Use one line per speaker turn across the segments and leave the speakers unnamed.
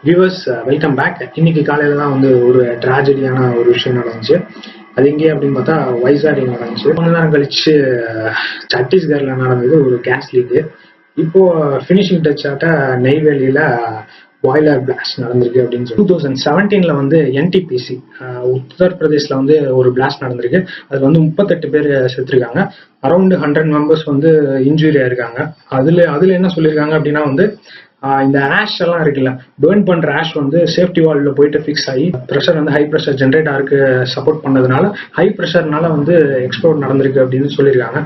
Viewers welcome back. இன்னைக்கு காலையில தான் வந்து ஒரு ட்ராஜடியான ஒரு விஷயம் நடந்துச்சு. அது எங்கே அப்படின்னு பார்த்தா வைசாடியில் நடந்துச்சு. கொஞ்ச நேரம் கழிச்சு சத்தீஸ்கர்ல நடந்தது ஒரு கேஸ் லீக்கு. இப்போ ஃபினிஷிங் டச் ஆட்ட நெய்வேலியில பாய்லர் பிளாஸ்ட் நடந்திருக்கு அப்படின்னு சொல்லி 2017 வந்து என்டிபிசி உத்தரப்பிரதேஷ்ல வந்து ஒரு பிளாஸ்ட் நடந்திருக்கு. அதுல வந்து 38 பேர் செத்துருக்காங்க. அரௌண்ட் 100 மெம்பர்ஸ் வந்து இன்ஜுரி ஆயிருக்காங்க. அதுல என்ன சொல்லியிருக்காங்க அப்படின்னா வந்து இந்த ஆஷ் எல்லாம் இருக்குல்ல, பேர்ன் பண்ற ஆஷ் வந்து சேஃப்டி வால்வ்ல போயிட்டு ஃபிக்ஸ் ஆகி ப்ரெஷர் வந்து ஹை ப்ரெஷர் ஜென்ரேட் ஆருக்கு சப்போர்ட் பண்ணதுனால ஹை ப்ரெஷர்னால வந்து எக்ஸ்ப்ளோட் நடந்திருக்கு அப்படின்னு சொல்லியிருக்காங்க.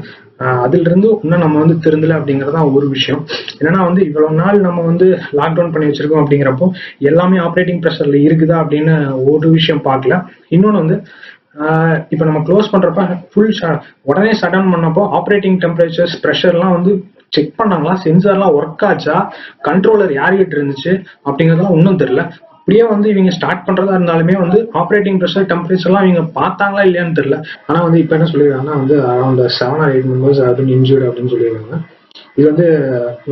அதுல இருந்து இன்னும் நம்ம வந்து திருந்தல அப்படிங்கறதான் ஒரு விஷயம். என்னன்னா வந்து இவ்வளவு நாள் நம்ம வந்து லாக்டவுன் பண்ணி வச்சிருக்கோம் அப்படிங்கிறப்போ எல்லாமே ஆப்ரேட்டிங் ப்ரெஷர்ல இருக்குதா அப்படின்னு ஒரு விஷயம் பார்க்கல. இன்னொன்னு வந்து இப்ப நம்ம க்ளோஸ் பண்றப்ப ஃபுல் உடனே ஷட் டவுன் பண்ணப்போ ஆப்ரேட்டிங் டெம்பரேச்சர்ஸ் ப்ரெஷர்லாம் வந்து செக் பண்ணாங்களா, சென்சார்லாம் ஒர்க் ஆச்சா, கண்ட்ரோலர் யார்கிட்ட இருந்துச்சு அப்படிங்கறதெல்லாம் ஒன்றும் தெரியல. அப்படியே வந்து இவங்க ஸ்டார்ட் பண்றதா இருந்தாலுமே வந்து ஆப்ரேட்டிங் ப்ரெஷர் டெம்பரேச்சர்லாம் இவங்க பார்த்தாங்களா இல்லையான்னு தெரியல. ஆனா வந்து இப்ப என்ன சொல்லிருக்காங்கன்னா வந்து அரௌண்ட் 7 or 8 மெம்பர்ஸ் அப்படின்னு இன்ஜூர்ட் அப்படின்னு சொல்லியிருக்காங்க. இது வந்து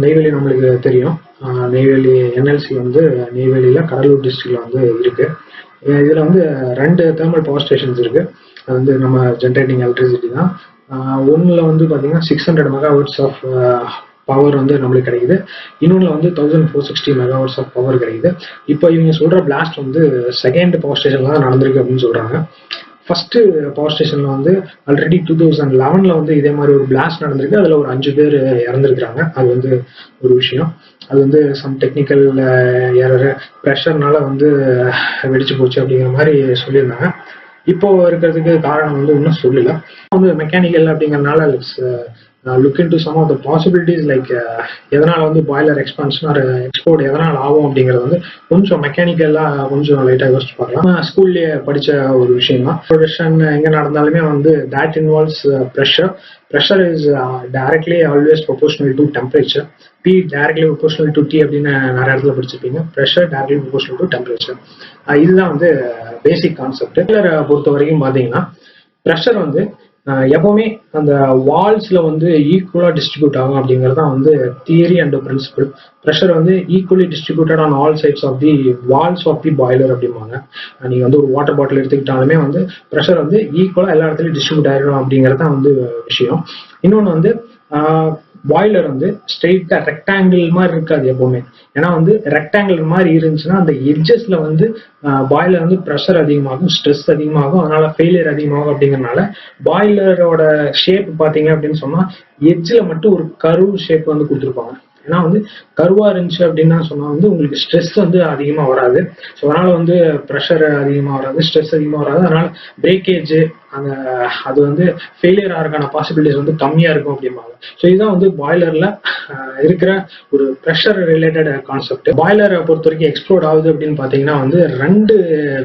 நெய்வேலி நம்மளுக்கு தெரியும். நெய்வேலி NLC வந்து நெய்வேலியில கடலூர் டிஸ்ட்ரிக்ட்ல வந்து இருக்கு. இதுல வந்து 2 தெர்மல் பவர் ஸ்டேஷன்ஸ் இருக்கு. அது வந்து நம்ம ஜென்ரேட்டிங் எலக்ட்ரிசிட்டி தான். ஒன்னுல வந்து பாத்தீங்கன்னா 600 மெகாவாட்ஸ் ஆஃப் பவர் வந்து நம்மளுக்கு கிடைக்குது. இன்னொன்னு வந்து 1460 மெகாவாட்ஸ் ஆஃப் பவர் கிடைக்குது. இப்போ இவங்க சொல்ற பிளாஸ்ட் வந்து செகண்ட் பவர் ஸ்டேஷன்ல தான் நடந்திருக்கு அப்படின்னு சொல்றாங்க. ஃபர்ஸ்ட் பவர் ஸ்டேஷன்ல வந்து ஆல்ரெடி 2011 வந்து இதே மாதிரி ஒரு பிளாஸ்ட் நடந்திருக்கு. அதுல ஒரு 5 பேர் இறந்துருக்காங்க. அது வந்து ஒரு விஷயம். அது வந்து சம் டெக்னிக்கல் எரர் ப்ரெஷர்னால வந்து வெடிச்சு போச்சு அப்படிங்கிற மாதிரி சொல்லியிருந்தாங்க. இப்போ இருக்கிறதுக்கு காரணம் வந்து இன்னும் சொல்லல. வந்து மெக்கானிக்கல் அப்படிங்கறதுனால look into some of the possibilities like எதனால வந்து பாய்லர் எக்ஸ்பான்ஷன் ஆர் எக்ஸ்போர்ட் எதனால ஆகும் அப்படிங்கிறது வந்து கொஞ்சம் மெக்கானிக்கலா கொஞ்சம் லைட்டா யோசிச்சு பார்க்கலாம். ஸ்கூல்லயே படிச்ச ஒரு விஷயம் தான். ப்ரொடக்ஷன் எங்க நடந்தாலுமே வந்து that involves pressure. Pressure is directly always proportional to temperature. P directly proportional to T அப்படின்னு நிறைய இடத்துல படிச்சிருப்பீங்க. Pressure directly proportional to temperature. இதுதான் வந்து பேசிக் கான்செப்ட். பொறுத்த வரைக்கும் பாத்தீங்கன்னா ப்ரெஷர் வந்து எப்பவுமே அந்த வால்ஸ்ல வந்து ஈக்குவலா டிஸ்ட்ரிபியூட் ஆகும் அப்படிங்கிறது தான் வந்து தியரி அண்ட் பிரின்சிபல். ப்ரெஷர் வந்து equally distributed on all sides of the walls of the boiler அப்படிம்பாங்க. நீங்க வந்து ஒரு வாட்டர் பாட்டில் எடுத்துக்கிட்டாலுமே வந்து ப்ரெஷர் வந்து ஈக்குவலா எல்லா இடத்துலயும் டிஸ்ட்ரிபியூட் ஆயிடும் அப்படிங்கிறது தான் வந்து விஷயம். இன்னொன்னு வந்து பாய்லர் வந்து ஸ்ட்ரெயிட்டா ரெக்டாங்கிள் மாதிரி இருக்காது எப்பவுமே. ஏன்னா வந்து ரெக்டாங்கிள் மாதிரி இருந்துச்சுன்னா அந்த எட்ஜஸ்ல வந்து பாய்லர் வந்து ப்ரெஷர் அதிகமாகும், ஸ்ட்ரெஸ் அதிகமாகும், அதனால ஃபெயிலியர் அதிகமாகும். அப்படிங்கறதுனால பாய்லரோட ஷேப் பாத்தீங்க அப்படின்னு சொன்னா எட்ஜ்ல மட்டும் ஒரு கர்வ் ஷேப் வந்து கொடுத்துருப்பாங்க. ஏன்னா வந்து கருவா இருந்துச்சு அப்படின்னா சொன்னா வந்து உங்களுக்கு ஸ்ட்ரெஸ் வந்து அதிகமா வராது. ஸோ அதனால வந்து ப்ரெஷர் அதிகமா வராது, ஸ்ட்ரெஸ் அதிகமா வராது. அதனால பிரேக்கேஜ் அது வந்து ஃபெயிலியர் ஆகிறதுக்கான பாசிபிலிட்டிஸ் வந்து கம்மியா இருக்கும் அப்படிம்பாங்க. ஸோ இதுதான் வந்து பாய்லர்ல இருக்கிற ஒரு ப்ரெஷர் ரிலேட்டட் கான்செப்ட். பாய்லரை பொறுத்த வரைக்கும் எக்ஸ்ப்ளோர்ட் ஆகுது அப்படின்னு பாத்தீங்கன்னா வந்து 2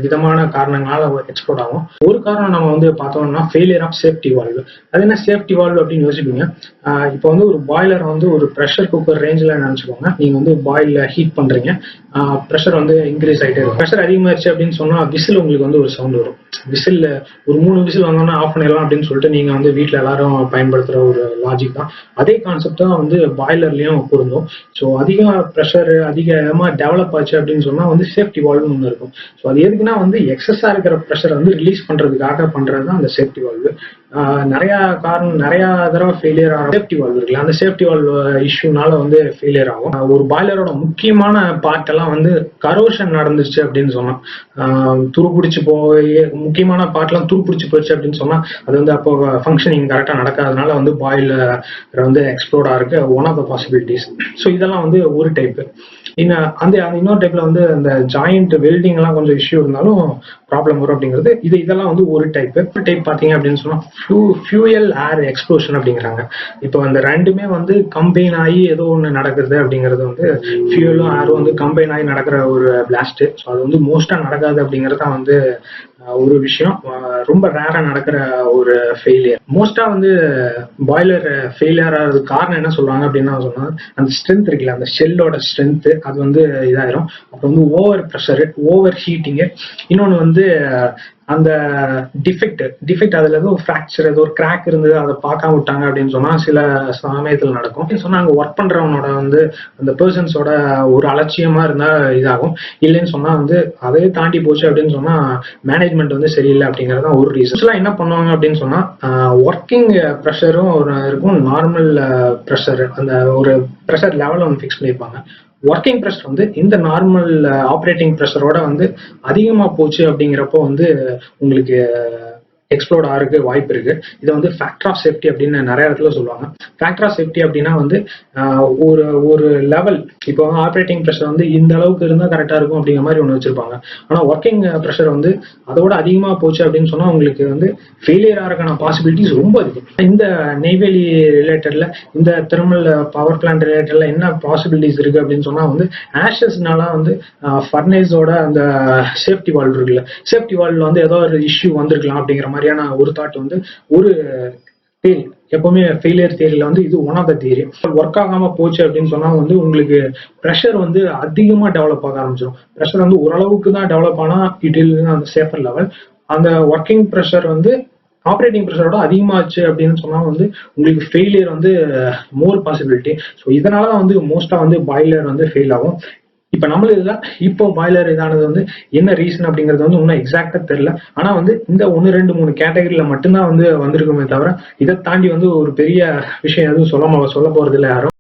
விதமான காரணங்களால எக்ஸ்ப்ளோர்ட் ஆகும். ஒரு காரணம் நம்ம வந்து பார்த்தோம்னா ஃபெயிலியர் ஆஃப் சேஃப்டி வால்வு. அது என்ன சேஃப்டி வால்வு அப்படின்னு யோசிப்பீங்க. இப்போ வந்து ஒரு பாய்லர் வந்து ஒரு ப்ரெஷர் குக்கர் ரேஞ்சில் நினைச்சுக்கோங்க. நீங்க வந்து பாயில் ஹீட் பண்றீங்க, ப்ரெஷர் வந்து இன்க்ரீஸ் ஆகிட்டே இருக்கும். ப்ரெஷர் அதிகமாயிருச்சு அப்படின்னு சொன்னா விசில் உங்களுக்கு வந்து ஒரு சவுண்ட் வரும். விசில் ஒரு 3 விசில் வந்தோம்னா ஆஃப் பண்ணிடலாம் அப்படின்னு சொல்லிட்டு நீங்க வந்து வீட்டில் எல்லாரும் பயன்படுத்துற ஒரு லாஜிக் தான். அதே கான்செப்ட் தான் வந்து பாய்லர்லயும் பொருந்தும். ஸோ அதிக ப்ரெஷர் அதிகமா டெவலப் ஆச்சு அப்படின்னு சொன்னா வந்து சேஃப்டி வால்வ்னு ஒன்று இருக்கும். ஸோ அது எதுக்குன்னா வந்து எக்ஸஸா இருக்கிற ப்ரெஷர் வந்து ரிலீஸ் பண்றதுக்காக பண்றது தான் அந்த சேஃப்டி வால்வு. நிறைய தடவை ஃபெயிலியர் ஆகும் சேஃப்டி வால்வ் இருக்குல்ல, அந்த சேஃப்டி வால்வ் இஷ்யூனால வந்து ஃபெயிலியர் ஆகும். ஒரு பாய்லரோட முக்கியமான பார்ட் எல்லாம் வந்து கரோஷன் நடந்துச்சு அப்படின்னு சொன்னா, துருப்பிடிச்சு போய் முக்கியமான பார்ட் எல்லாம் துருப்பிடிச்சு போச்சு அப்படின்னு சொன்னா அது வந்து அப்போ ஃபங்க்ஷனிங் கரெக்டா நடக்காதனால வந்து பாய்லர் வந்து எக்ஸ்ப்ளோர்ட் ஆயிருக்கு one of the possibilities. So இதெல்லாம் வந்து ஒரு டைப். இன்னொரு டைப்ல வந்து அந்த ஜாயிண்ட் வெல்டிங் எல்லாம் கொஞ்சம் இஷ்யூ இருந்தாலும் ப்ராப்ளம் வரும் அப்படிங்கிறது. இதெல்லாம் வந்து ஒரு டைப் பாத்தீங்க அப்படின்னு சொன்னா ஃபியூயல் ஏர் எக்ஸ்ப்ளோஷன் அப்படிங்கிறாங்க. இப்போ அந்த ரெண்டுமே வந்து கம்பைன் ஆகி ஏதோ ஒன்று நடக்குது அப்படிங்கிறது வந்து ஃபியூயலும் ஏரும் வந்து கம்பைன் ஆகி நடக்கிற ஒரு பிளாஸ்ட். ஸோ அது வந்து மோஸ்டா நடக்காது அப்படிங்கிறது தான் வந்து ஒரு விஷயம். ரொம்ப ரேரா நடக்கிற ஒரு ஃபெயிலியர். மோஸ்டா வந்து பாய்லர் ஃபெயிலியர் ஆகிறதுக்கு காரணம் என்ன சொல்றாங்க அப்படின்னா சொன்னா அந்த ஸ்ட்ரென்த் இருக்குல்ல, அந்த ஷெல்லோட ஸ்ட்ரென்த் அது வந்து இதாயிரும். அப்புறம் வந்து ஓவர் ப்ரெஷரு, ஓவர் ஹீட்டிங்கு, இன்னொன்று வந்து அந்த டிஃபெக்ட் அதுல ஏதோ ஃப்ராக்சர் ஏதோ ஒரு கிராக் இருந்தது, அதை பார்க்காம விட்டாங்க அப்படின்னு சொன்னா சில சமயத்துல நடக்கும். சொன்னா அங்க ஒர்க் பண்றவனோட வந்து அந்த பர்சன்ஸோட ஒரு அலட்சியமா இருந்தா இதாகும். இல்லைன்னு சொன்னா வந்து அதே தாண்டி போச்சு அப்படின்னு சொன்னா மேனேஜ்மெண்ட் வந்து சரியில்லை அப்படிங்கறது தான் ஒரு ரீசன். என்ன பண்ணுவாங்க அப்படின்னு சொன்னா ஒர்க்கிங் ப்ரெஷரும் இருக்கும், நார்மல் ப்ரெஷர் அந்த ஒரு ப்ரெஷர் லெவல் ஒன்று ஃபிக்ஸ் பண்ணியிருப்பாங்க. ஒர்க்கிங் ப்ரெஷர் வந்து இந்த நார்மல் ஆப்ரேட்டிங் ப்ரெஷரோட வந்து அதிகமா போச்சு அப்படிங்கிறப்போ வந்து உங்களுக்கு எக்ஸ்ப்ளோர்ட் ஆகிறதுக்கு வாய்ப்பு இருக்கு. இதை வந்து ஃபேக்டர் ஆஃப் சேஃப்டி அப்படின்னு நிறைய இடத்துல சொல்லுவாங்க. ஃபேக்டர் ஆஃப் சேஃப்டி அப்படின்னா வந்து ஒரு ஒரு லெவல், இப்போ ஆப்ரேட்டிங் ப்ரெஷர் வந்து இந்த அளவுக்கு இருந்தால் கரெக்டாக இருக்கும் அப்படிங்கிற மாதிரி ஒன்று வச்சிருப்பாங்க. ஆனால் ஒர்க்கிங் ப்ரெஷர் வந்து அதோட அதிகமாக போச்சு அப்படின்னு சொன்னால் உங்களுக்கு வந்து ஃபெயிலியர் ஆகிறதுக்கான பாசிபிலிட்டிஸ் ரொம்ப இருக்கு. இந்த நெய்வேலி ரிலேட்டட்ல, இந்த தெர்மல் பவர் பிளான்ட் ரிலேட்டட்ல என்ன பாசிபிலிட்டிஸ் இருக்கு அப்படின்னு சொன்னா வந்து ஆஷஸ்னால வந்து ஃபர்னேஸோட அந்த சேஃப்டி வால்வ் இருக்குல்ல, சேஃப்டி வால்வ்ல வந்து ஏதோ ஒரு இஷ்யூ வந்திருக்கலாம் அப்படிங்கிற மாதிரியான ஒரு தாட் வந்து ஒரு தேரி. எப்பவுமே ஃபெயிலியர் தேரியில வந்து இது one of the theory. Work ஆகாம போச்சு அப்படின்னு சொன்னா வந்து உங்களுக்கு ப்ரெஷர் வந்து அதிகமா டெவலப் ஆக ஆரம்பிச்சிடும். ப்ரெஷர் வந்து ஓரளவுக்கு தான் டெவலப் ஆனா இட் இல் அந்த சேஃபர் லெவல். அந்த ஒர்க்கிங் ப்ரெஷர் வந்து ஆப்ரேட்டிங் ப்ரெஷரோட அதிகமாச்சு அப்படின்னு சொன்னா வந்து உங்களுக்கு ஃபெயிலியர் வந்து மோர் பாசிபிலிட்டி. ஸோ இதனால வந்து மோஸ்டா வந்து பாய்லர் வந்து ஃபெயில் ஆகும். இப்ப நம்மளுக்கு இதுல இப்போ பாய்லர் இதானது வந்து என்ன ரீசன் அப்படிங்கிறது வந்து இன்னும் எக்ஸாக்டா தெரியல. ஆனா வந்து இந்த 1, 2, 3 கேட்டகரியில மட்டும்தான் வந்து வந்திருக்குமே தவிர இதை தாண்டி வந்து ஒரு பெரிய விஷயம் எதுவும் சொல்ல போறது இல்லை யாரும்.